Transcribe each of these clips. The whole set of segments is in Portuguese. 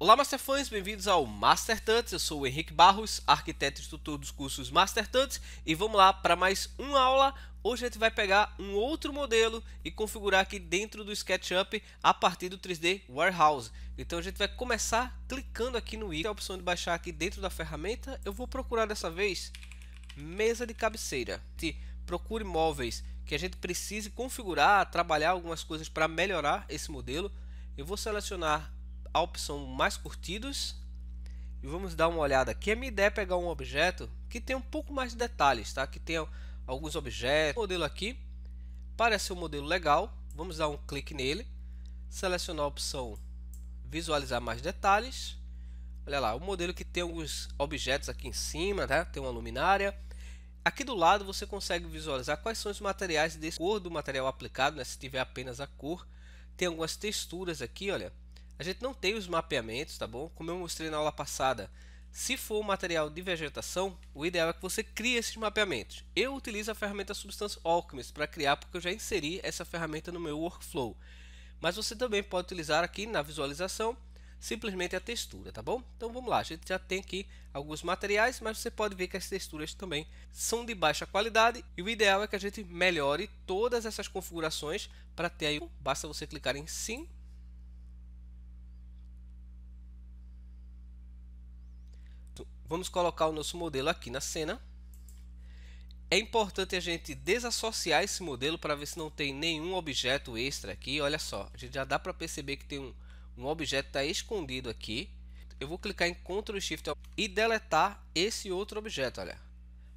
Olá, Masterfãs, bem-vindos ao Master Tuts. Eu sou o Henrique Barros, arquiteto e instrutor dos cursos Master Tuts, e vamos lá para mais uma aula. Hoje a gente vai pegar um outro modelo e configurar aqui dentro do SketchUp a partir do 3D Warehouse. Então a gente vai começar clicando aqui no ícone, a opção de baixar aqui dentro da ferramenta. Eu vou procurar dessa vez mesa de cabeceira. Procure móveis que a gente precise configurar, trabalhar algumas coisas para melhorar esse modelo. Eu vou selecionar a opção mais curtidos e vamos dar uma olhada aqui. A minha ideia é pegar um objeto que tem um pouco mais de detalhes, tá? Que tem alguns objetos. O modelo aqui parece um modelo legal. Vamos dar um clique nele, selecionar a opção visualizar mais detalhes. Olha lá, o modelo que tem alguns objetos aqui em cima, tá? Tem uma luminária. Aqui do lado você consegue visualizar quais são os materiais desse cor do material aplicado, né? Se tiver apenas a cor. Tem algumas texturas aqui, olha. A gente não tem os mapeamentos, tá bom? Como eu mostrei na aula passada, se for um material de vegetação, o ideal é que você crie esses mapeamentos. Eu utilizo a ferramenta Substance Alchemist para criar, porque eu já inseri essa ferramenta no meu workflow. Mas você também pode utilizar aqui na visualização simplesmente a textura, tá bom? Então vamos lá, a gente já tem aqui alguns materiais, mas você pode ver que as texturas também são de baixa qualidade e o ideal é que a gente melhore todas essas configurações para ter aí, basta você clicar em sim. Vamos colocar o nosso modelo aqui na cena. É importante a gente desassociar esse modelo para ver se não tem nenhum objeto extra aqui. Olha só, a gente já dá para perceber que tem um objeto que está escondido aqui. Eu vou clicar em Ctrl Shift e deletar esse outro objeto, olha,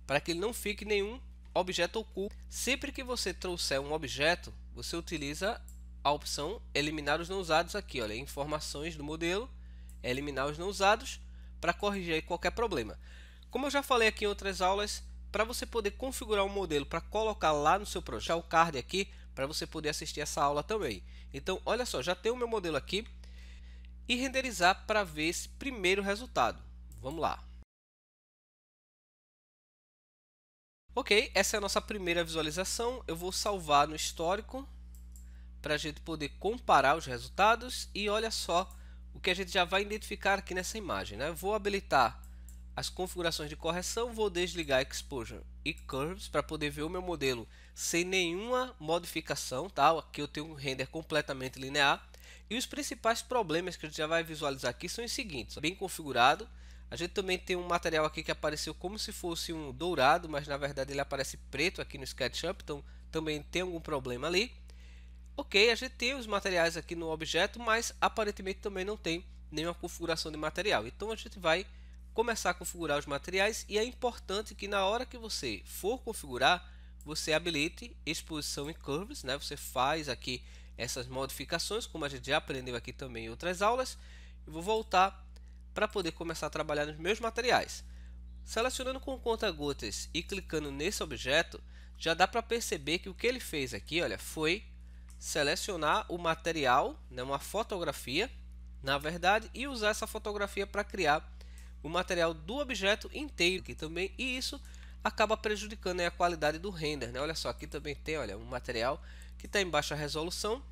para que ele não fique nenhum objeto oculto. Sempre que você trouxer um objeto, você utiliza a opção eliminar os não usados aqui, olha, informações do modelo, eliminar os não usados para corrigir aí qualquer problema. Como eu já falei aqui em outras aulas, para você poder configurar um modelo para colocar lá no seu projeto, o card aqui para você poder assistir essa aula também. Então, olha só, já tem o meu modelo aqui e renderizar para ver esse primeiro resultado. Vamos lá. Ok, essa é a nossa primeira visualização. Eu vou salvar no histórico para a gente poder comparar os resultados e olha só o que a gente já vai identificar aqui nessa imagem, né? Eu vou habilitar as configurações de correção, vou desligar Exposure e Curves para poder ver o meu modelo sem nenhuma modificação, tá? Aqui eu tenho um render completamente linear e os principais problemas que a gente já vai visualizar aqui são os seguintes: bem configurado. A gente também tem um material aqui que apareceu como se fosse um dourado, mas na verdade ele aparece preto aqui no SketchUp, então também tem algum problema ali. Ok, a gente tem os materiais aqui no objeto, mas aparentemente também não tem nenhuma configuração de material. Então a gente vai começar a configurar os materiais e é importante que na hora que você for configurar, você habilite exposição em curves, né? Você faz aqui essas modificações, como a gente já aprendeu aqui também em outras aulas. Eu vou voltar para poder começar a trabalhar nos meus materiais. Selecionando com conta-gotas e clicando nesse objeto, já dá para perceber que o que ele fez aqui, olha, foi selecionar o material, né, uma fotografia, na verdade, e usar essa fotografia para criar o material do objeto inteiro aqui também, e isso acaba prejudicando aí a qualidade do render, né? Olha só, aqui também tem, olha, um material que está em baixa resolução,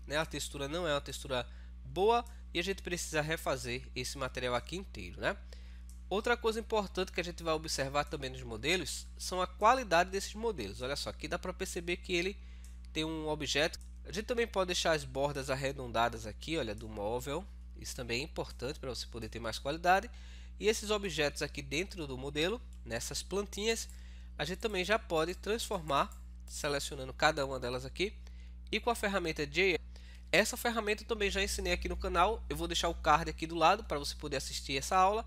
né? A textura não é uma textura boa e a gente precisa refazer esse material aqui inteiro, né? Outra coisa importante que a gente vai observar também nos modelos são a qualidade desses modelos. Olha só, aqui dá para perceber que ele tem um objeto. A gente também pode deixar as bordas arredondadas aqui, olha, do móvel. Isso também é importante para você poder ter mais qualidade. E esses objetos aqui dentro do modelo, nessas plantinhas, a gente também já pode transformar, selecionando cada uma delas aqui. E com a ferramenta JL, essa ferramenta eu também já ensinei aqui no canal. Eu vou deixar o card aqui do lado para você poder assistir essa aula.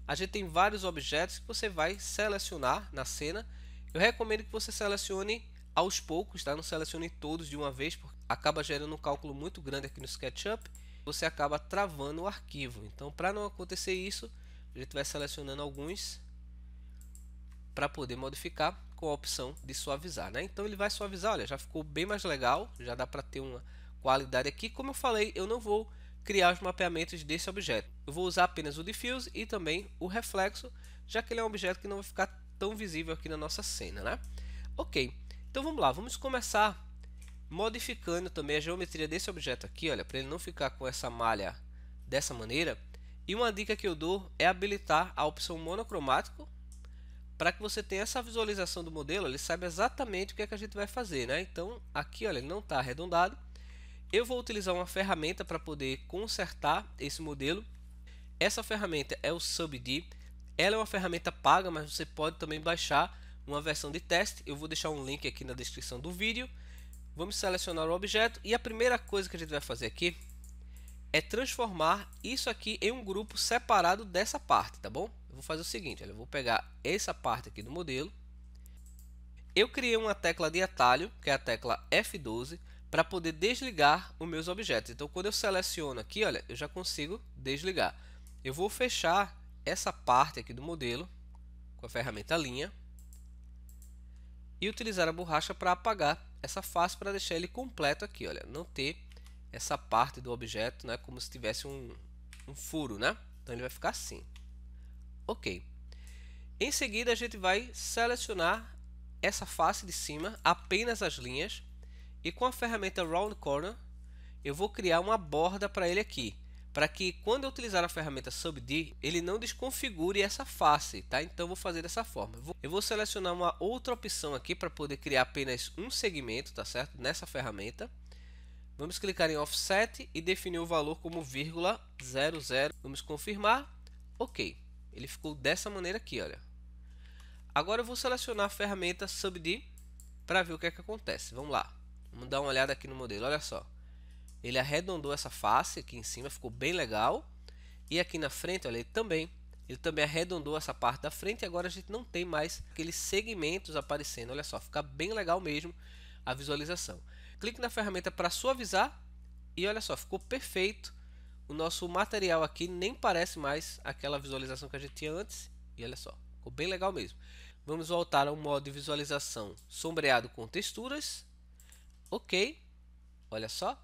A gente tem vários objetos que você vai selecionar na cena. Eu recomendo que você selecione aos poucos, tá? Não selecione todos de uma vez, porque acaba gerando um cálculo muito grande aqui no SketchUp. Você acaba travando o arquivo. Então, para não acontecer isso, a gente vai selecionando alguns para poder modificar com a opção de suavizar, né? Então ele vai suavizar, olha, já ficou bem mais legal, já dá para ter uma qualidade aqui. Como eu falei, eu não vou criar os mapeamentos desse objeto. Eu vou usar apenas o diffuse e também o reflexo, já que ele é um objeto que não vai ficar tão visível aqui na nossa cena, né? Ok, então vamos lá, vamos começar modificando também a geometria desse objeto aqui, olha, para ele não ficar com essa malha dessa maneira. E uma dica que eu dou é habilitar a opção monocromático, para que você tenha essa visualização do modelo, ele sabe exatamente o que é que a gente vai fazer, né? Então aqui, olha, ele não está arredondado. Eu vou utilizar uma ferramenta para poder consertar esse modelo. Essa ferramenta é o SubD. Ela é uma ferramenta paga, mas você pode também baixar uma versão de teste. Eu vou deixar um link aqui na descrição do vídeo. Vamos selecionar o objeto e a primeira coisa que a gente vai fazer aqui é transformar isso aqui em um grupo separado dessa parte, tá bom? Eu vou fazer o seguinte, olha, eu vou pegar essa parte aqui do modelo. Eu criei uma tecla de atalho, que é a tecla F12, para poder desligar os meus objetos. Então, quando eu seleciono aqui, olha, eu já consigo desligar. Eu vou fechar essa parte aqui do modelo com a ferramenta linha e utilizar a borracha para apagar essa face para deixar ele completo aqui, olha, não ter essa parte do objeto, né, como se tivesse um furo, né? Então ele vai ficar assim. Ok. Em seguida a gente vai selecionar essa face de cima, apenas as linhas, e com a ferramenta Round Corner eu vou criar uma borda para ele aqui, para que quando eu utilizar a ferramenta SubD, ele não desconfigure essa face, tá? Então eu vou fazer dessa forma. Eu vou selecionar uma outra opção aqui para poder criar apenas um segmento, tá certo? Nessa ferramenta. Vamos clicar em Offset e definir o valor como 0,00. Vamos confirmar. Ok. Ele ficou dessa maneira aqui, olha. Agora eu vou selecionar a ferramenta SubD para ver o que é que acontece. Vamos lá. Vamos dar uma olhada aqui no modelo. Olha só. Ele arredondou essa face aqui em cima, ficou bem legal. E aqui na frente, olha, ele também arredondou essa parte da frente. E agora a gente não tem mais aqueles segmentos aparecendo. Olha só, fica bem legal mesmo a visualização. Clique na ferramenta para suavizar e olha só, ficou perfeito. O nosso material aqui nem parece mais aquela visualização que a gente tinha antes. E olha só, ficou bem legal mesmo. Vamos voltar ao modo de visualização sombreado com texturas. Ok, olha só.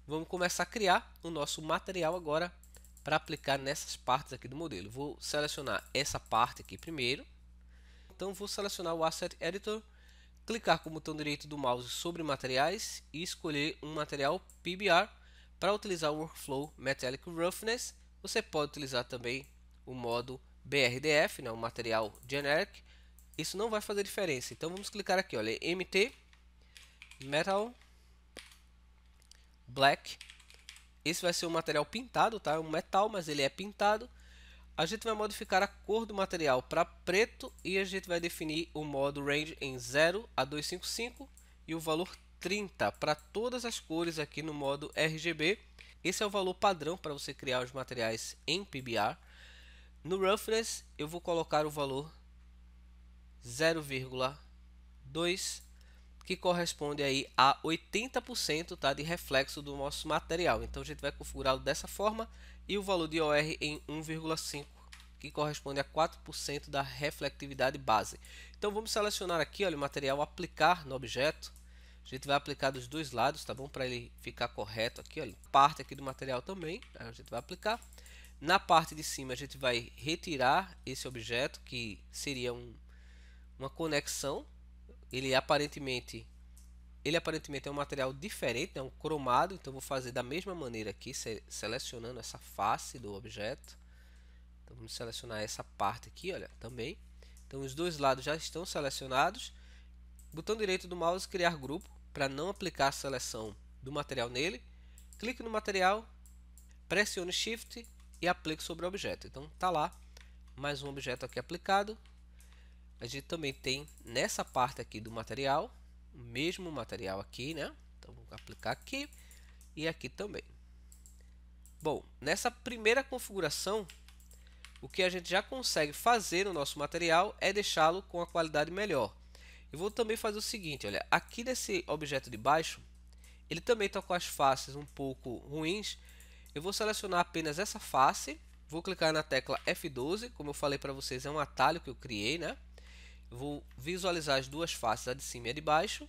Vamos começar a criar o nosso material agora para aplicar nessas partes aqui do modelo. Vou selecionar essa parte aqui primeiro. Então vou selecionar o Asset Editor, clicar com o botão direito do mouse sobre materiais e escolher um material PBR. Para utilizar o Workflow Metallic Roughness, você pode utilizar também o modo BRDF, né, o material Generic. Isso não vai fazer diferença. Então vamos clicar aqui, olha, MT Metal Black. Esse vai ser um material pintado, tá? É um metal, mas ele é pintado. A gente vai modificar a cor do material para preto e a gente vai definir o modo Range em 0 a 255 e o valor 30 para todas as cores aqui no modo RGB. Esse é o valor padrão para você criar os materiais em PBR. No Roughness eu vou colocar o valor 0,2, que corresponde aí a 80%, tá, de reflexo do nosso material. Então a gente vai configurá-lo dessa forma e o valor de OR em 1,5, que corresponde a 4% da reflectividade base. Então vamos selecionar aqui, olha, o material aplicar no objeto. A gente vai aplicar dos dois lados, tá bom? Para ele ficar correto aqui, olha, parte aqui do material também, a gente vai aplicar. Na parte de cima a gente vai retirar esse objeto, que seria uma conexão. Ele aparentemente é um material diferente, é um cromado, então vou fazer da mesma maneira aqui, selecionando essa face do objeto. Então vamos selecionar essa parte aqui, olha, também. Então os dois lados já estão selecionados. Botão direito do mouse, criar grupo, para não aplicar a seleção do material nele. Clique no material, pressione Shift e aplique sobre o objeto. Então tá lá, mais um objeto aqui aplicado. A gente também tem nessa parte aqui do material, o mesmo material aqui, né? Então vou aplicar aqui e aqui também. Bom, nessa primeira configuração, o que a gente já consegue fazer no nosso material é deixá-lo com a qualidade melhor. Eu vou também fazer o seguinte, olha, aqui nesse objeto de baixo, ele também está com as faces um pouco ruins. Eu vou selecionar apenas essa face, vou clicar na tecla F12, como eu falei para vocês, é um atalho que eu criei, né? Eu vou visualizar as duas faces, a de cima e a de baixo,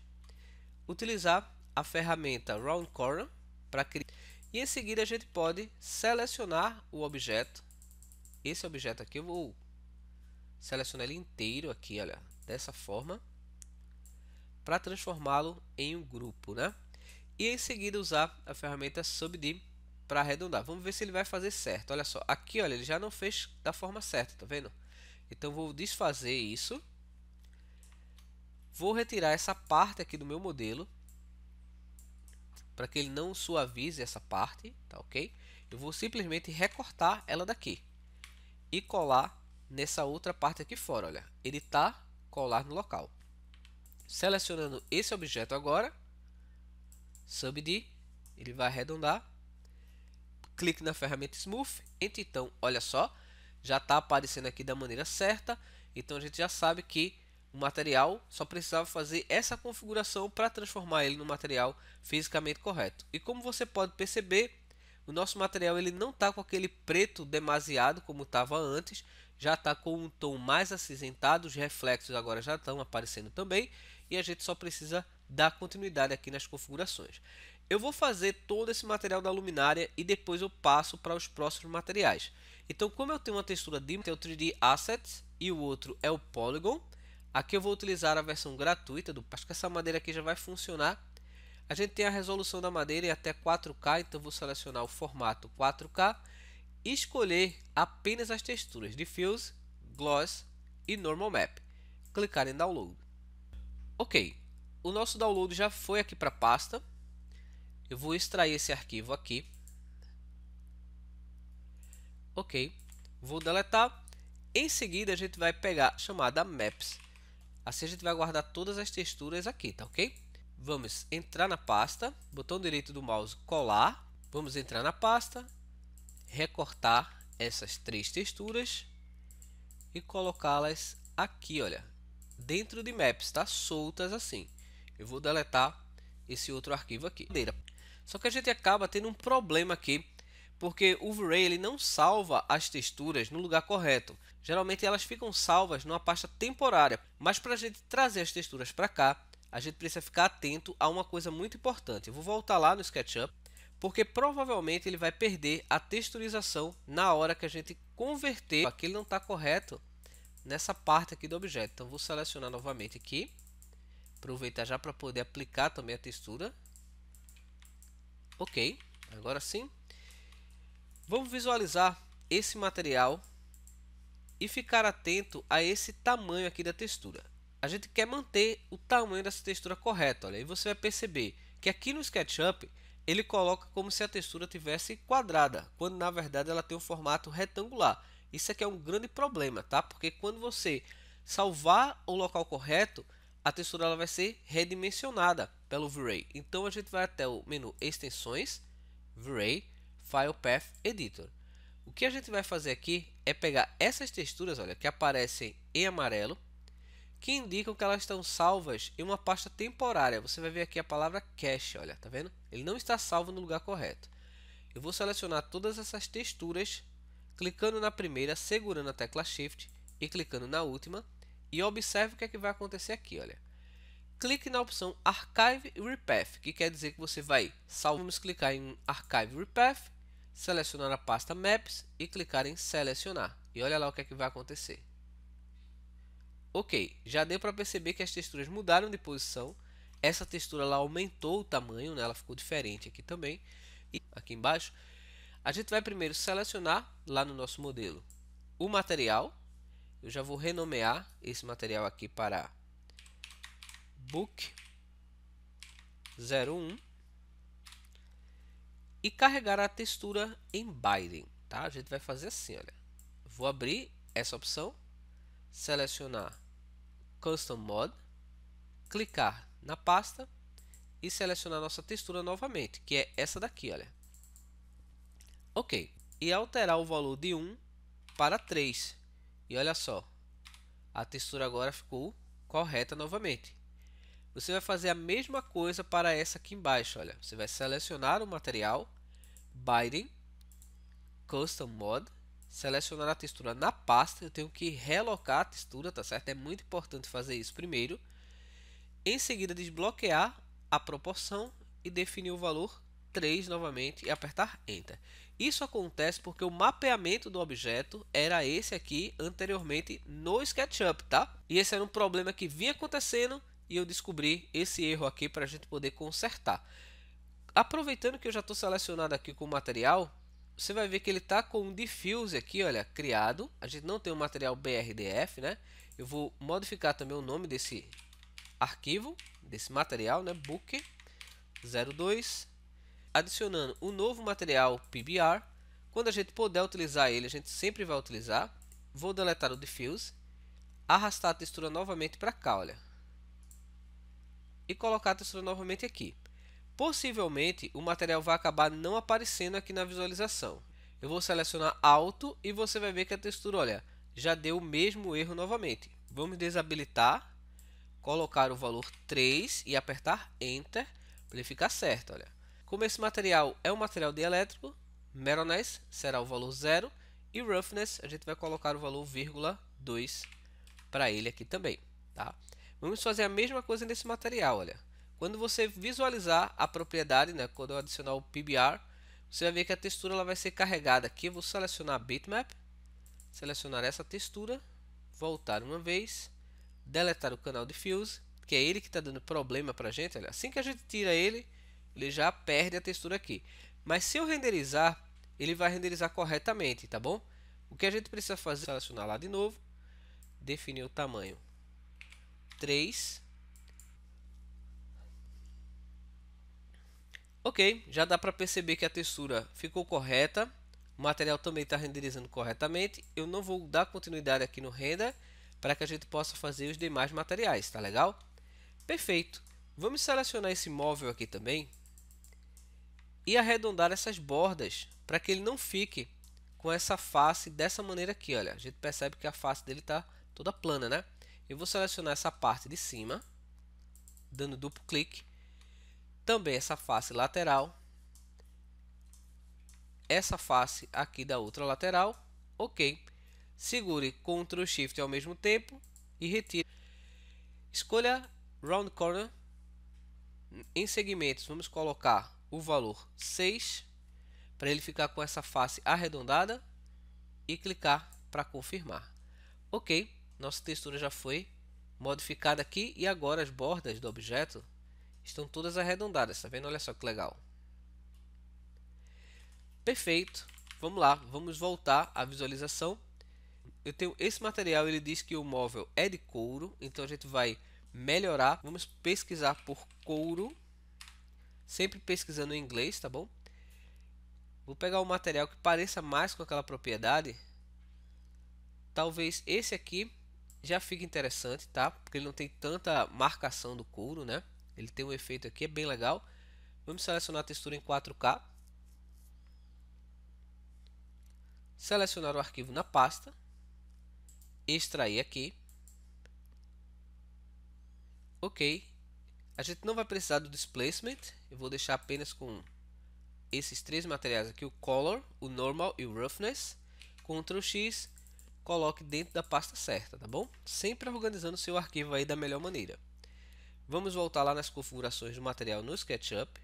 utilizar a ferramenta Round Corner para criar, e em seguida a gente pode selecionar o objeto. Esse objeto aqui eu vou selecionar ele inteiro aqui, olha, dessa forma, para transformá-lo em um grupo, né? E em seguida usar a ferramenta SubD para arredondar. Vamos ver se ele vai fazer certo. Olha só, aqui olha, ele já não fez da forma certa, tá vendo? Então vou desfazer isso. Vou retirar essa parte aqui do meu modelo, para que ele não suavize essa parte, tá ok? Eu vou simplesmente recortar ela daqui e colar nessa outra parte aqui fora, olha. Editar, colar no local. Selecionando esse objeto agora, Subd, ele vai arredondar. Clique na ferramenta Smooth. Então, olha só, já está aparecendo aqui da maneira certa. Então a gente já sabe que o material só precisava fazer essa configuração para transformar ele no material fisicamente correto. E como você pode perceber, o nosso material ele não está com aquele preto demasiado como estava antes, já está com um tom mais acinzentado, os reflexos agora já estão aparecendo também, e a gente só precisa dar continuidade aqui nas configurações. Eu vou fazer todo esse material da luminária e depois eu passo para os próximos materiais. Então, como eu tenho uma textura de é o 3D Assets e o outro é o Polygon, aqui eu vou utilizar a versão gratuita do. Acho que essa madeira aqui já vai funcionar. A gente tem a resolução da madeira em até 4K, então vou selecionar o formato 4K e escolher apenas as texturas Diffuse, Gloss e Normal Map. Clicar em Download. Ok, o nosso download já foi aqui para a pasta. Eu vou extrair esse arquivo aqui. Ok, vou deletar. Em seguida a gente vai pegar a chamada Maps. Assim a gente vai guardar todas as texturas aqui, tá ok? Vamos entrar na pasta, botão direito do mouse, colar. Vamos entrar na pasta, recortar essas 3 texturas e colocá-las aqui, olha, dentro de Maps, tá? Soltas assim. Eu vou deletar esse outro arquivo aqui. Só que a gente acaba tendo um problema aqui, porque o V-Ray ele não salva as texturas no lugar correto. Geralmente elas ficam salvas numa pasta temporária, mas para a gente trazer as texturas para cá, a gente precisa ficar atento a uma coisa muito importante. Eu vou voltar lá no SketchUp, porque provavelmente ele vai perder a texturização na hora que a gente converter. Aqui ele não está correto nessa parte aqui do objeto. Então vou selecionar novamente aqui, aproveitar já para poder aplicar também a textura. Ok, agora sim. Vamos visualizar esse material e ficar atento a esse tamanho aqui da textura. A gente quer manter o tamanho dessa textura correto. Olha, aí você vai perceber que aqui no SketchUp ele coloca como se a textura tivesse quadrada, quando na verdade ela tem um formato retangular. Isso aqui é um grande problema, tá? Porque quando você salvar o local correto, a textura ela vai ser redimensionada pelo V-Ray. Então a gente vai até o menu Extensões, V-Ray, File Path Editor. O que a gente vai fazer aqui é pegar essas texturas, olha, que aparecem em amarelo, que indicam que elas estão salvas em uma pasta temporária. Você vai ver aqui a palavra cache, olha, tá vendo? Ele não está salvo no lugar correto. Eu vou selecionar todas essas texturas, clicando na primeira, segurando a tecla Shift e clicando na última, e observe o que é que vai acontecer aqui, olha. Clique na opção Archive Repath, que quer dizer que você vai salvar. Vamos clicar em Archive Repath, selecionar a pasta Maps e clicar em Selecionar. E olha lá o que é que vai acontecer. Ok, já deu para perceber que as texturas mudaram de posição. Essa textura lá aumentou o tamanho, né? Ela ficou diferente aqui também. E aqui embaixo, a gente vai primeiro selecionar lá no nosso modelo o material. Eu já vou renomear esse material aqui para Book 01 e carregar a textura em Binding, tá? A gente vai fazer assim, olha. Vou abrir essa opção, selecionar Custom Mode, clicar na pasta e selecionar nossa textura novamente, que é essa daqui, olha. Ok, e alterar o valor de 1 para 3. E olha só, a textura agora ficou correta novamente. Você vai fazer a mesma coisa para essa aqui embaixo, olha. Você vai selecionar o material, Binding, Custom Mode, selecionar a textura na pasta. Eu tenho que relocar a textura, tá certo? É muito importante fazer isso primeiro. Em seguida, desbloquear a proporção e definir o valor 3 novamente e apertar Enter. Isso acontece porque o mapeamento do objeto era esse aqui anteriormente no SketchUp, tá? E esse era um problema que vinha acontecendo e eu descobri esse erro aqui para a gente poder consertar. Aproveitando que eu já estou selecionado aqui com o material, você vai ver que ele está com um diffuse aqui, olha, criado. A gente não tem um material BRDF, né? Eu vou modificar também o nome desse arquivo, desse material, né? Book 02, adicionando o novo material PBR. Quando a gente puder utilizar ele, a gente sempre vai utilizar. Vou deletar o diffuse, arrastar a textura novamente para cá, olha, e colocar a textura novamente aqui. Possivelmente o material vai acabar não aparecendo aqui na visualização. Eu vou selecionar alto e você vai ver que a textura, olha, já deu o mesmo erro novamente. Vamos desabilitar, colocar o valor 3 e apertar Enter para ele ficar certo, olha. Como esse material é um material dielétrico, Meroness será o valor 0 e Roughness a gente vai colocar o valor 0,2 para ele aqui também, tá? Vamos fazer a mesma coisa nesse material, olha. Quando você visualizar a propriedade, né, quando eu adicionar o PBR, você vai ver que a textura ela vai ser carregada aqui. Eu vou selecionar a bitmap, selecionar essa textura, voltar uma vez, deletar o canal diffuse, que é ele que está dando problema para a gente. Olha, assim que a gente tira ele, ele já perde a textura aqui. Mas se eu renderizar, ele vai renderizar corretamente, tá bom? O que a gente precisa fazer é selecionar lá de novo, definir o tamanho 3. Ok, já dá para perceber que a textura ficou correta, o material também está renderizando corretamente. Eu não vou dar continuidade aqui no render para que a gente possa fazer os demais materiais, tá legal? Perfeito, vamos selecionar esse móvel aqui também e arredondar essas bordas para que ele não fique com essa face dessa maneira aqui, olha. A gente percebe que a face dele está toda plana, né? Eu vou selecionar essa parte de cima, dando duplo clique. Também essa face lateral, essa face aqui da outra lateral, ok. Segure Ctrl Shift ao mesmo tempo e retire. Escolha Round Corner. Em segmentos vamos colocar o valor 6 para ele ficar com essa face arredondada e clicar para confirmar. Ok, nossa textura já foi modificada aqui e agora as bordas do objeto estão todas arredondadas, tá vendo? Olha só que legal. Perfeito. Vamos lá, vamos voltar à visualização. Eu tenho esse material, ele diz que o móvel é de couro, então a gente vai melhorar. Vamos pesquisar por couro, sempre pesquisando em inglês, tá bom? Vou pegar um material que pareça mais com aquela propriedade. Talvez esse aqui já fique interessante, tá? Porque ele não tem tanta marcação do couro, né? Ele tem um efeito aqui, é bem legal. Vamos selecionar a textura em 4K. Selecionar o arquivo na pasta. Extrair aqui. Ok. A gente não vai precisar do displacement. Eu vou deixar apenas com esses três materiais aqui. O color, o normal e o roughness. Ctrl X. Coloque dentro da pasta certa, tá bom? Sempre organizando seu arquivo aí da melhor maneira. Vamos voltar lá nas configurações do material no SketchUp.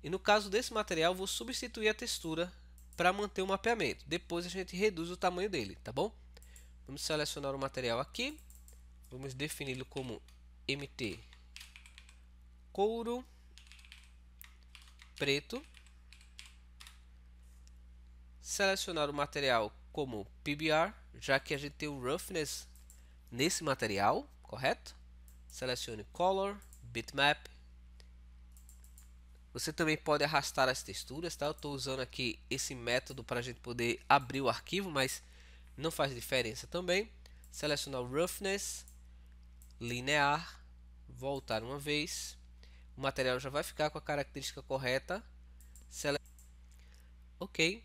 E no caso desse material, vou substituir a textura para manter o mapeamento. Depois a gente reduz o tamanho dele, tá bom? Vamos selecionar o material aqui. Vamos defini-lo como MT couro preto. Selecionar o material como PBR, já que a gente tem o roughness nesse material, correto? Selecione Color, Bitmap. Você também pode arrastar as texturas, tá? Eu estou usando aqui esse método para a gente poder abrir o arquivo, mas não faz diferença também. Selecionar o Roughness, Linear, voltar uma vez. O material já vai ficar com a característica correta. Ok.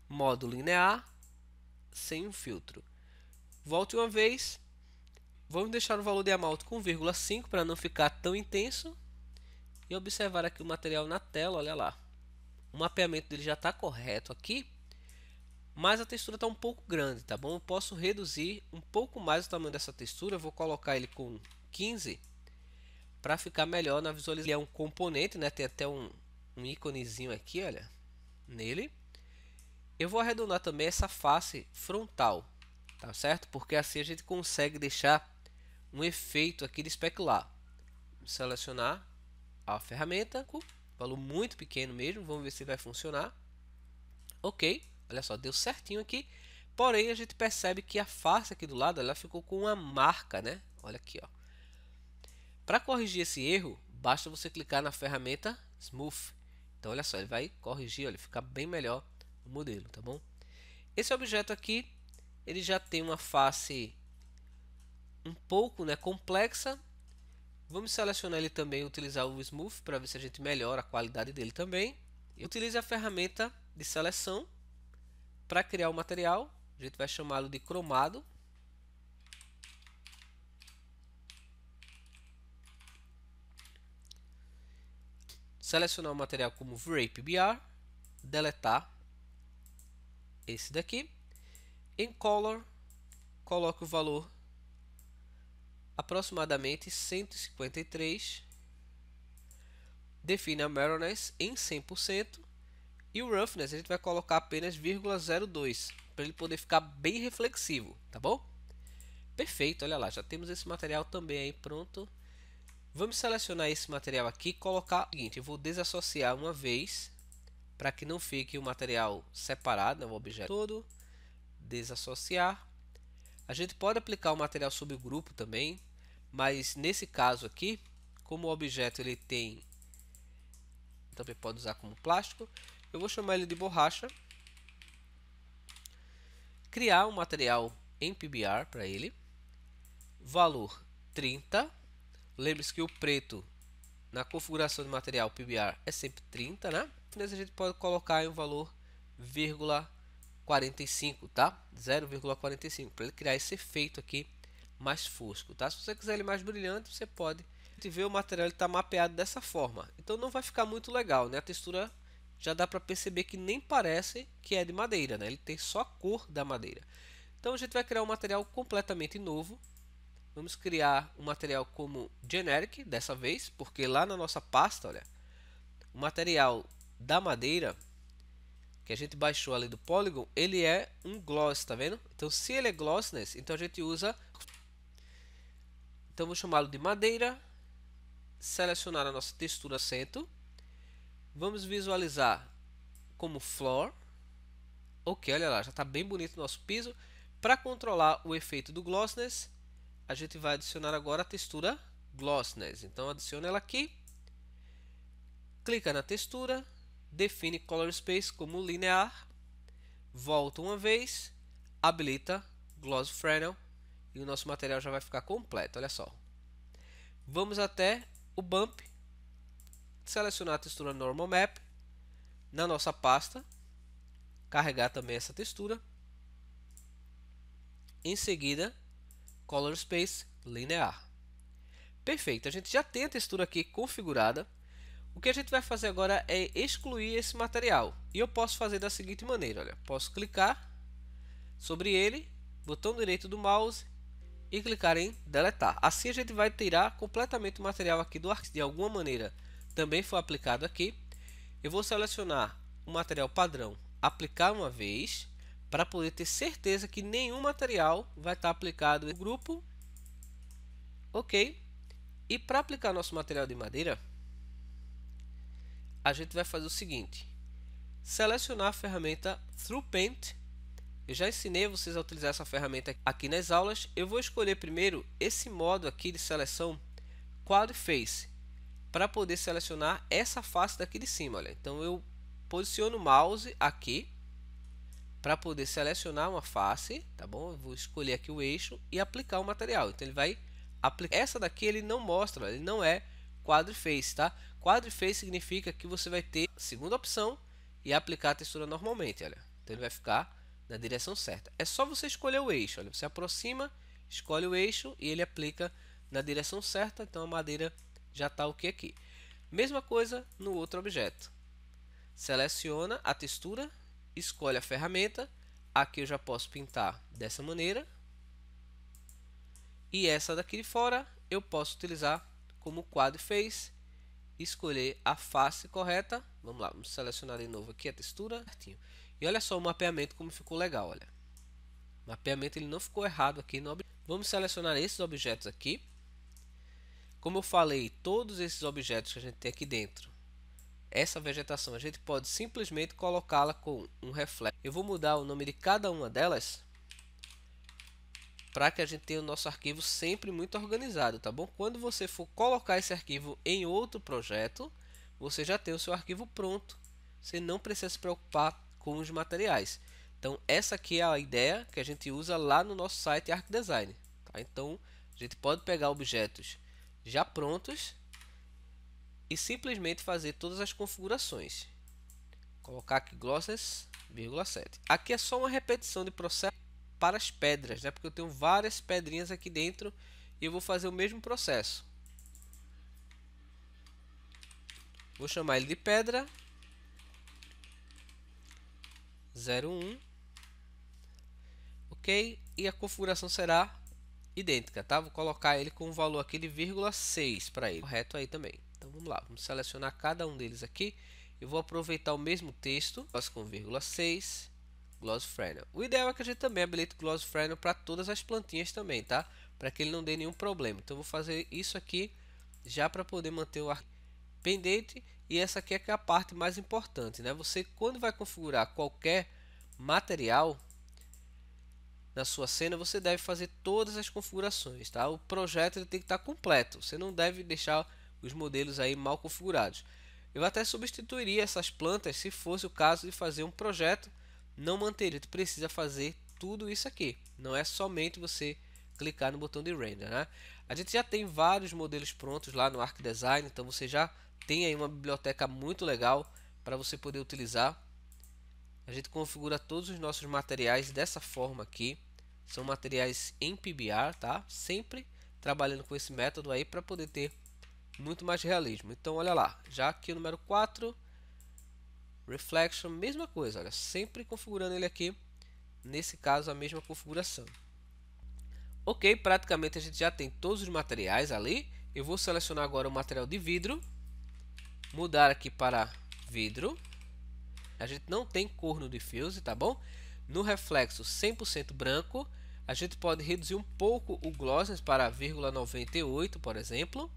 Modo Linear, sem um filtro. Volte uma vez. Vamos deixar o valor de amount com 0,5 para não ficar tão intenso. E observar aqui o material na tela, olha lá. O mapeamento dele já está correto aqui, mas a textura está um pouco grande, tá bom? Eu posso reduzir um pouco mais o tamanho dessa textura. Eu vou colocar ele com 15 para ficar melhor na visualização. Ele é um componente, né? Tem até um íconezinho aqui, olha, nele. Eu vou arredondar também essa face frontal, tá certo? Porque assim a gente consegue deixar um efeito aqui de especular. Vou selecionar, a ferramenta, valor muito pequeno mesmo, vamos ver se vai funcionar. Ok, olha só, deu certinho aqui, porém a gente percebe que a face aqui do lado ela ficou com uma marca, né? Olha aqui, ó. Para corrigir esse erro, basta você clicar na ferramenta Smooth. Então olha só, ele vai corrigir, olha, fica bem melhor o modelo, tá bom? Esse objeto aqui, ele já tem uma face um pouco, né, complexa. Vamos selecionar ele também e utilizar o Smooth para ver se a gente melhora a qualidade dele também. Utilize a ferramenta de seleção para criar o material. A gente vai chamá-lo de cromado. Selecionar o material como V-Ray PBR. Deletar esse daqui. Em Color, coloque o valor aproximadamente 153. Define a Mirrorness em 100%. E o Roughness a gente vai colocar apenas 0,02 para ele poder ficar bem reflexivo, tá bom? Perfeito, olha lá, já temos esse material também aí pronto. Vamos selecionar esse material aqui e colocar o seguinte, eu vou desassociar uma vez para que não fique o material separado, né, o objeto todo. Desassociar. A gente pode aplicar o material sobre o grupo também, mas nesse caso aqui, como o objeto ele tem, também pode usar como plástico, eu vou chamar ele de borracha. Criar um material em PBR para ele. Valor 30. Lembre-se que o preto na configuração de material PBR é sempre 30, né? A gente pode colocar em um valor 0,45, tá? 0,45 para ele criar esse efeito aqui mais fosco, tá? Se você quiser ele mais brilhante, você pode. A gente vê o material está mapeado dessa forma, então não vai ficar muito legal, né? A textura já dá para perceber que nem parece que é de madeira, né? Ele tem só a cor da madeira. Então a gente vai criar um material completamente novo. Vamos criar um material como Generic dessa vez, porque lá na nossa pasta, olha, o material da madeira que a gente baixou ali do Polygon, ele é um gloss, tá vendo? Então se ele é glossiness, então a gente usa. Então vou chamá-lo de madeira. Selecionar a nossa textura centro. Vamos visualizar como floor. Ok, olha lá, já está bem bonito o nosso piso. Para controlar o efeito do glossiness, a gente vai adicionar agora a textura glossiness. Então adiciona ela aqui. Clica na textura. Define Color Space como linear. Volta uma vez. Habilita Gloss Fresnel. E o nosso material já vai ficar completo. Olha só. Vamos até o Bump. Selecionar a textura Normal Map. Na nossa pasta. Carregar também essa textura. Em seguida, Color Space Linear. Perfeito, a gente já tem a textura aqui configurada. O que a gente vai fazer agora é excluir esse material. E eu posso fazer da seguinte maneira, olha, posso clicar sobre ele, botão direito do mouse e clicar em deletar. Assim a gente vai tirar completamente o material aqui do arquivo. De alguma maneira também foi aplicado aqui. Eu vou selecionar o material padrão, aplicar uma vez, para poder ter certeza que nenhum material vai estar aplicado no grupo. Ok. E para aplicar nosso material de madeira, a gente vai fazer o seguinte. Selecionar a ferramenta Through Paint. Eu já ensinei vocês a utilizar essa ferramenta aqui nas aulas. Eu vou escolher primeiro esse modo aqui de seleção Quad Face, para poder selecionar essa face daqui de cima. Olha. Então eu posiciono o mouse aqui para poder selecionar uma face, tá bom? Eu vou escolher aqui o eixo e aplicar o material. Então ele vai aplicar. Essa daqui ele não mostra, ele não é Quad Face, tá? Quad Face significa que você vai ter a segunda opção e aplicar a textura normalmente, olha. Então ele vai ficar na direção certa. É só você escolher o eixo, olha. Você aproxima, escolhe o eixo e ele aplica na direção certa. Então a madeira já está ok aqui. Mesma coisa no outro objeto. Seleciona a textura, escolhe a ferramenta. Aqui eu já posso pintar dessa maneira. E essa daqui de fora eu posso utilizar como Quad Face. Escolher a face correta. Vamos lá, vamos selecionar de novo aqui a textura. E olha só o mapeamento como ficou legal, olha. O mapeamento ele não ficou errado aqui no objeto. Vamos selecionar esses objetos aqui. Como eu falei, todos esses objetos que a gente tem aqui dentro, essa vegetação, a gente pode simplesmente colocá-la com um reflexo. Eu vou mudar o nome de cada uma delas para que a gente tenha o nosso arquivo sempre muito organizado, tá bom? Quando você for colocar esse arquivo em outro projeto, você já tem o seu arquivo pronto. Você não precisa se preocupar com os materiais. Então, essa aqui é a ideia que a gente usa lá no nosso site ArcDesign. Tá? Então, a gente pode pegar objetos já prontos e simplesmente fazer todas as configurações. Colocar aqui glosses, 7. Aqui é só uma repetição de processo para as pedras, né? Porque eu tenho várias pedrinhas aqui dentro e eu vou fazer o mesmo processo. Vou chamar ele de pedra 01, ok? E a configuração será idêntica, tá? Vou colocar ele com um valor aqui de 0,6 para ele, correto aí também. Então vamos lá, vamos selecionar cada um deles aqui. Eu vou aproveitar o mesmo texto, com 0,6. Gloss Fresnel. O ideal é que a gente também habilite o Gloss Fresnel para todas as plantinhas também, tá? Para que ele não dê nenhum problema. Então eu vou fazer isso aqui já para poder manter o arquivo pendente. E essa aqui é que é a parte mais importante, né? Você, quando vai configurar qualquer material na sua cena, você deve fazer todas as configurações, tá? O projeto ele tem que estar completo. Você não deve deixar os modelos aí mal configurados. Eu até substituiria essas plantas se fosse o caso de fazer um projeto não manter, tu precisa fazer tudo isso aqui. Não é somente você clicar no botão de render, né? A gente já tem vários modelos prontos lá no ArcDesign, então você já tem aí uma biblioteca muito legal para você poder utilizar. A gente configura todos os nossos materiais dessa forma aqui. São materiais em PBR, tá? Sempre trabalhando com esse método aí para poder ter muito mais realismo. Então olha lá, já aqui o número 4, Reflection, mesma coisa, olha, sempre configurando ele aqui, nesse caso a mesma configuração. Ok, praticamente a gente já tem todos os materiais ali. Eu vou selecionar agora o material de vidro, mudar aqui para vidro. A gente não tem cor no diffuse, tá bom? No reflexo 100% branco, a gente pode reduzir um pouco o glossness para 0,98, por exemplo.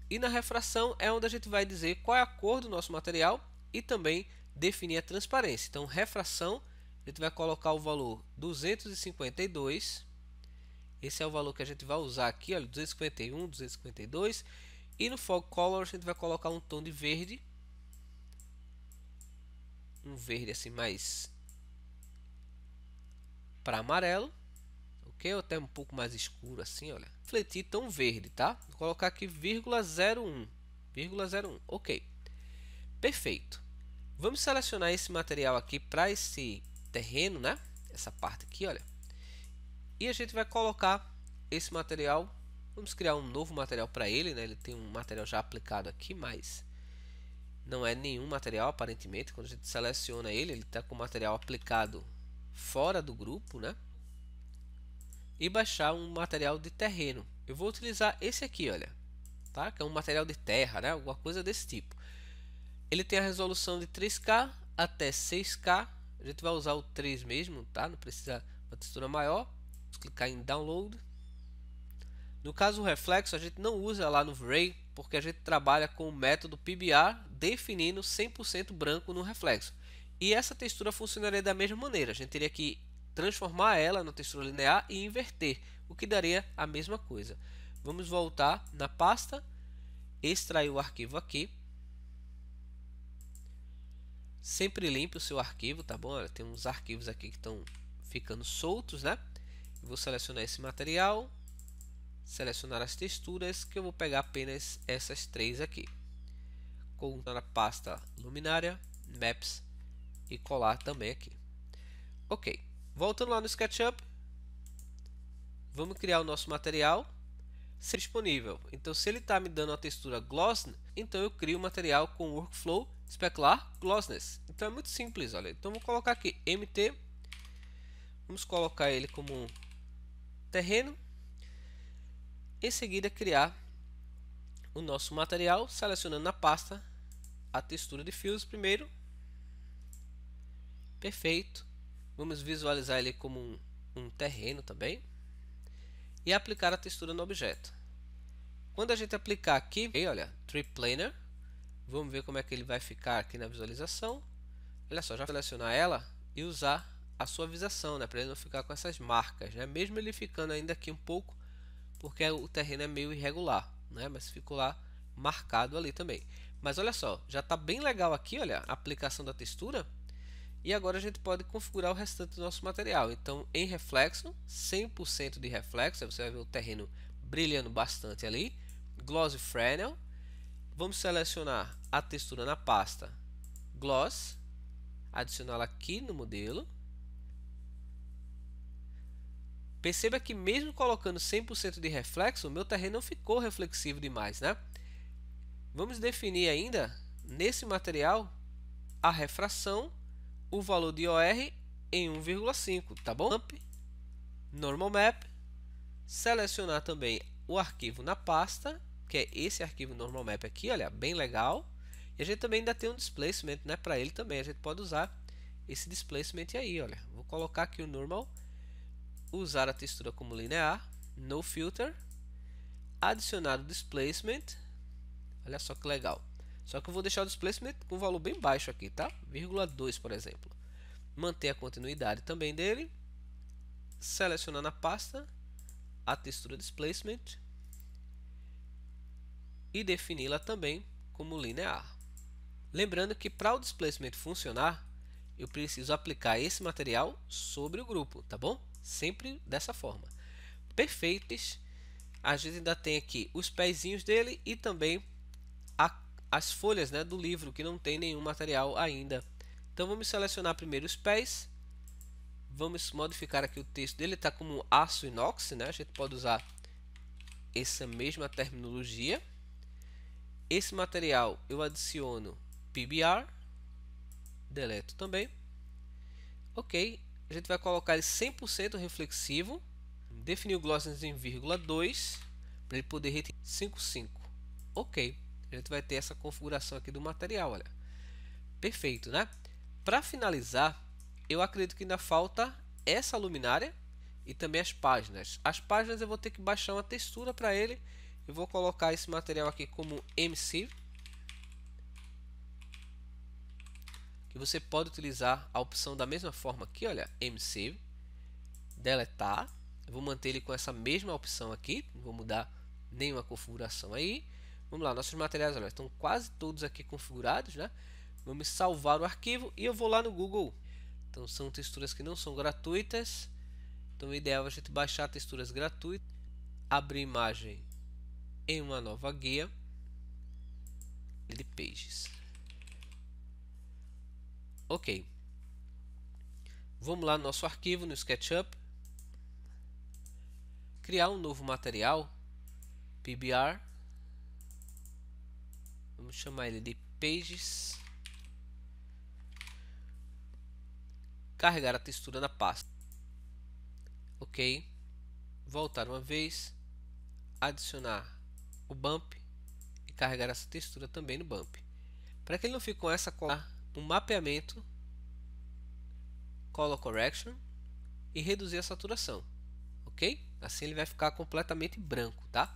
E na refração é onde a gente vai dizer qual é a cor do nosso material e também definir a transparência. Então, refração, a gente vai colocar o valor 252. Esse é o valor que a gente vai usar aqui, olha, 251, 252. E no Fog Color a gente vai colocar um tom de verde. Um verde assim mais para amarelo. Ok? Ou até um pouco mais escuro assim, olha. Refletir tom verde, tá? Vou colocar aqui 0,01. 0,01. Ok. Perfeito. Vamos selecionar esse material aqui para esse terreno, né? Essa parte aqui, olha. E a gente vai colocar esse material. Vamos criar um novo material para ele, né? Ele tem um material já aplicado aqui, mas não é nenhum material aparentemente. Quando a gente seleciona ele, ele está com o material aplicado fora do grupo, né? E baixar um material de terreno. Eu vou utilizar esse aqui, olha, tá? Que é um material de terra, né? Alguma coisa desse tipo. Ele tem a resolução de 3K até 6K. A gente vai usar o 3 mesmo, tá? Não precisa uma textura maior. Vamos clicar em Download. No caso o reflexo, a gente não usa lá no V-Ray, porque a gente trabalha com o método PBR definindo 100% branco no reflexo. E essa textura funcionaria da mesma maneira. A gente teria que transformar ela na textura linear e inverter, o que daria a mesma coisa. Vamos voltar na pasta, extrair o arquivo aqui. Sempre limpe o seu arquivo, tá bom? Tem uns arquivos aqui que estão ficando soltos, né? Eu vou selecionar esse material, selecionar as texturas, que eu vou pegar apenas essas três aqui. Colocar na pasta luminária, maps e colar também aqui. Ok, voltando lá no SketchUp, vamos criar o nosso material ser disponível. Então, se ele está me dando a textura gloss, então eu crio o material com workflow especular glossness. Então é muito simples, olha. Então vou colocar aqui MT, vamos colocar ele como um terreno. Em seguida criar o nosso material, selecionando na pasta a textura de fios primeiro. Perfeito. Vamos visualizar ele como um terreno também. E aplicar a textura no objeto. Quando a gente aplicar aqui, olha, Triplanar, vamos ver como é que ele vai ficar aqui na visualização. Olha só, já selecionar ela e usar a suavização, né, para ele não ficar com essas marcas, né? Mesmo ele ficando ainda aqui um pouco, porque o terreno é meio irregular, né? Mas ficou lá marcado ali também. Mas olha só, já está bem legal aqui, olha, a aplicação da textura. E agora a gente pode configurar o restante do nosso material. Então, em reflexo, 100% de reflexo, você vai ver o terreno brilhando bastante ali. Glossy Fresnel. Vamos selecionar a textura na pasta Gloss, adicioná-la aqui no modelo. Perceba que mesmo colocando 100% de reflexo, o meu terreno não ficou reflexivo demais, né? Vamos definir ainda, nesse material, a refração, o valor de OR em 1,5, tá bom? Normal Map, selecionar também o arquivo na pasta, que é esse arquivo Normal Map aqui, olha, bem legal. E a gente também ainda tem um displacement, né? Para ele também a gente pode usar esse displacement aí, olha. Vou colocar aqui o Normal, usar a textura como linear, no filter, adicionar o displacement, olha só que legal. Só que eu vou deixar o displacement com um valor bem baixo aqui, tá? 0,2, por exemplo. Manter a continuidade também dele, selecionando a pasta, a textura displacement e defini-la também como linear. Lembrando que para o displacement funcionar, eu preciso aplicar esse material sobre o grupo, tá bom? Sempre dessa forma. Perfeitos. A gente ainda tem aqui os pezinhos dele e também as folhas, né, do livro que não tem nenhum material ainda. Então vamos selecionar primeiro os pés. Vamos modificar aqui o texto dele, está como aço inox, né? A gente pode usar essa mesma terminologia. Esse material eu adiciono PBR, deleto também. Ok, a gente vai colocar ele 100% reflexivo, definir o glossiness em 0,2 para ele poder retirar 5,5. Ok, a gente vai ter essa configuração aqui do material, olha. Perfeito, né? Para finalizar, eu acredito que ainda falta essa luminária e também as páginas. As páginas eu vou ter que baixar uma textura para ele. Eu vou colocar esse material aqui como MC, que você pode utilizar a opção da mesma forma aqui, olha, MC, deletar. Eu vou manter ele com essa mesma opção aqui, não vou mudar nenhuma configuração aí. Vamos lá, nossos materiais, olha, estão quase todos aqui configurados, né? Vamos salvar o arquivo e eu vou lá no Google. Então são texturas que não são gratuitas. Então o ideal é a gente baixar texturas gratuitas, abrir imagem em uma nova guia de pages. Ok. Vamos lá no nosso arquivo no SketchUp. Criar um novo material, PBR. Vamos chamar ele de pages. Carregar a textura na pasta. Ok. Voltar uma vez. Adicionar o bump. E carregar essa textura também no bump. Para que ele não fique com essa cor, um mapeamento. Color Correction. E reduzir a saturação. Ok? Assim ele vai ficar completamente branco, tá?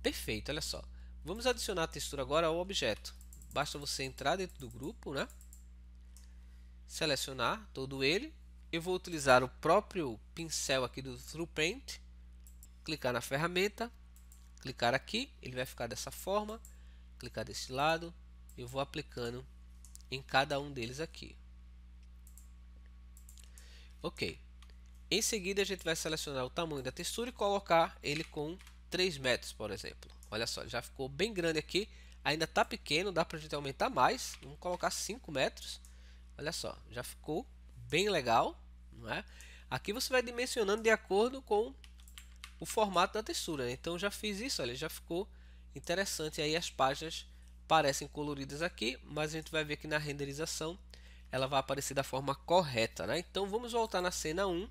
Perfeito, olha só. Vamos adicionar a textura agora ao objeto. Basta você entrar dentro do grupo, né? Selecionar todo ele. Eu vou utilizar o próprio pincel aqui do Through Paint. Clicar na ferramenta. Clicar aqui. Ele vai ficar dessa forma. Clicar desse lado. Eu vou aplicando em cada um deles aqui. Ok. Em seguida a gente vai selecionar o tamanho da textura e colocar ele com 3 metros, por exemplo. Olha só, já ficou bem grande aqui. Ainda está pequeno, dá para a gente aumentar mais. Vamos colocar 5 metros. Olha só, já ficou bem legal, não é? Aqui você vai dimensionando de acordo com o formato da textura, né? Então já fiz isso, olha, já ficou interessante. Aí as páginas parecem coloridas aqui, mas a gente vai ver que na renderização ela vai aparecer da forma correta, né? Então vamos voltar na cena 1.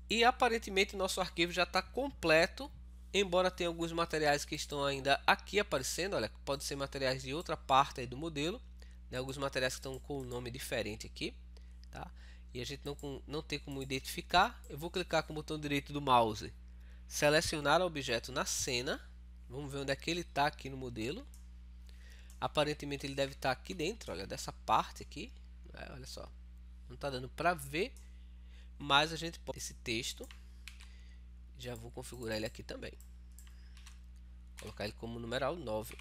E aparentemente nosso arquivo já está completo, embora tenha alguns materiais que estão ainda aqui aparecendo, olha, pode ser materiais de outra parte aí do modelo, né? Alguns materiais que estão com um nome diferente aqui, tá? E a gente não tem como identificar. Eu vou clicar com o botão direito do mouse selecionar o objeto na cena. Vamos ver onde é que ele está aqui no modelo. Aparentemente ele deve estar aqui dentro, olha, dessa parte aqui. Olha só, não está dando para ver, mas a gente pode esse texto. Já vou configurar ele aqui também. Colocar ele como numeral 9.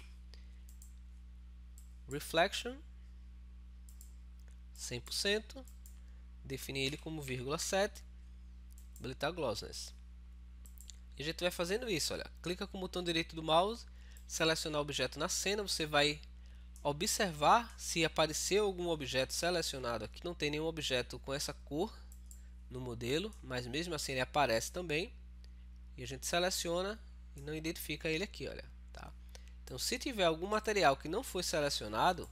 Reflection 100%. Definir ele como 0,7. Habilitar Glossiness. E a gente vai fazendo isso, olha. Clica com o botão direito do mouse, selecionar o objeto na cena. Você vai observar se apareceu algum objeto selecionado aqui. Não tem nenhum objeto com essa cor no modelo, mas mesmo assim ele aparece também. E a gente seleciona e não identifica ele aqui, olha. Tá? Então, se tiver algum material que não foi selecionado,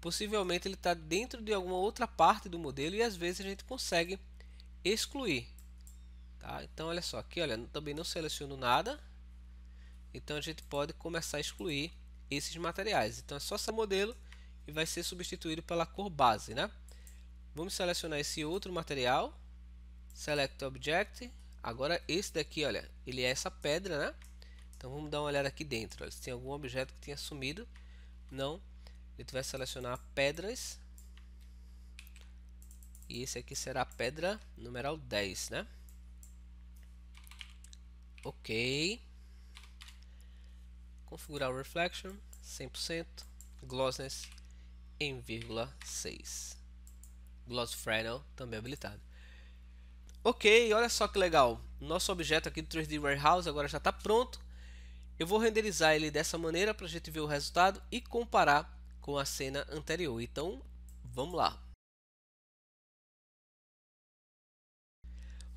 possivelmente ele está dentro de alguma outra parte do modelo e às vezes a gente consegue excluir. Tá? Então, olha só, aqui olha, também não seleciono nada. Então, a gente pode começar a excluir esses materiais. Então, é só sair o modelo e vai ser substituído pela cor base. Né? Vamos selecionar esse outro material. Select Object. Agora, esse daqui, olha, ele é essa pedra, né? Então, vamos dar uma olhada aqui dentro. Olha, se tem algum objeto que tinha sumido. Não. A gente vai selecionar pedras. E esse aqui será a pedra numeral 10, né? Ok. Configurar o Reflection 100%. Glossiness em 0,6. Gloss Fresnel também habilitado. Ok, olha só que legal. Nosso objeto aqui do 3D Warehouse agora já está pronto. Eu vou renderizar ele dessa maneira para a gente ver o resultado e comparar com a cena anterior. Então, vamos lá.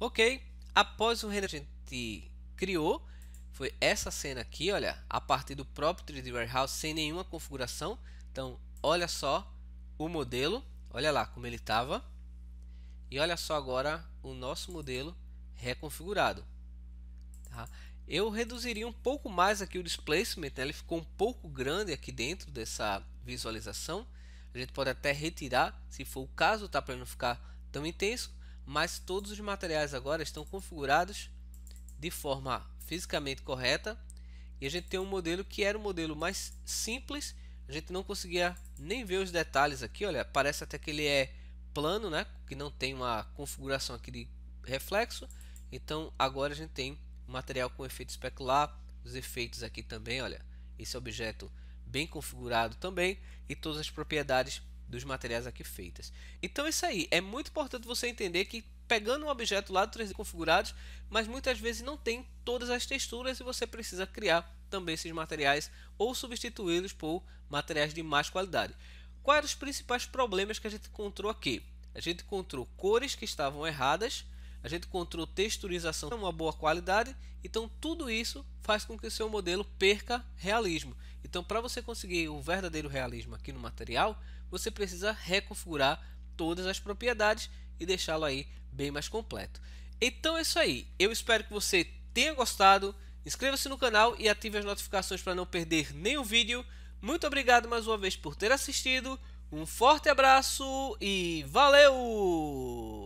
Ok, após o render que a gente criou, foi essa cena aqui, olha, a partir do próprio 3D Warehouse, sem nenhuma configuração. Então, olha só o modelo, olha lá como ele estava. E olha só agora o nosso modelo reconfigurado. Tá? Eu reduziria um pouco mais aqui o displacement, né? Ele ficou um pouco grande aqui dentro dessa visualização. A gente pode até retirar, se for o caso, tá? Para não ficar tão intenso. Mas todos os materiais agora estão configurados de forma fisicamente correta. E a gente tem um modelo que era um modelo mais simples. A gente não conseguia nem ver os detalhes aqui. Olha, parece até que ele é plano, né? Que não tem uma configuração aqui de reflexo. Então agora a gente tem um material com efeito especular, os efeitos aqui também, olha, esse objeto bem configurado também e todas as propriedades dos materiais aqui feitas. Então é isso aí, é muito importante você entender que pegando um objeto lá do 3D configurados, mas muitas vezes não tem todas as texturas e você precisa criar também esses materiais ou substituí-los por materiais de mais qualidade. Quais eram os principais problemas que a gente encontrou aqui? A gente encontrou cores que estavam erradas, a gente encontrou texturização de uma boa qualidade, então tudo isso faz com que o seu modelo perca realismo. Então, para você conseguir o verdadeiro realismo aqui no material, você precisa reconfigurar todas as propriedades e deixá-lo aí bem mais completo. Então é isso aí, eu espero que você tenha gostado, inscreva-se no canal e ative as notificações para não perder nenhum vídeo. Muito obrigado mais uma vez por ter assistido, um forte abraço e valeu!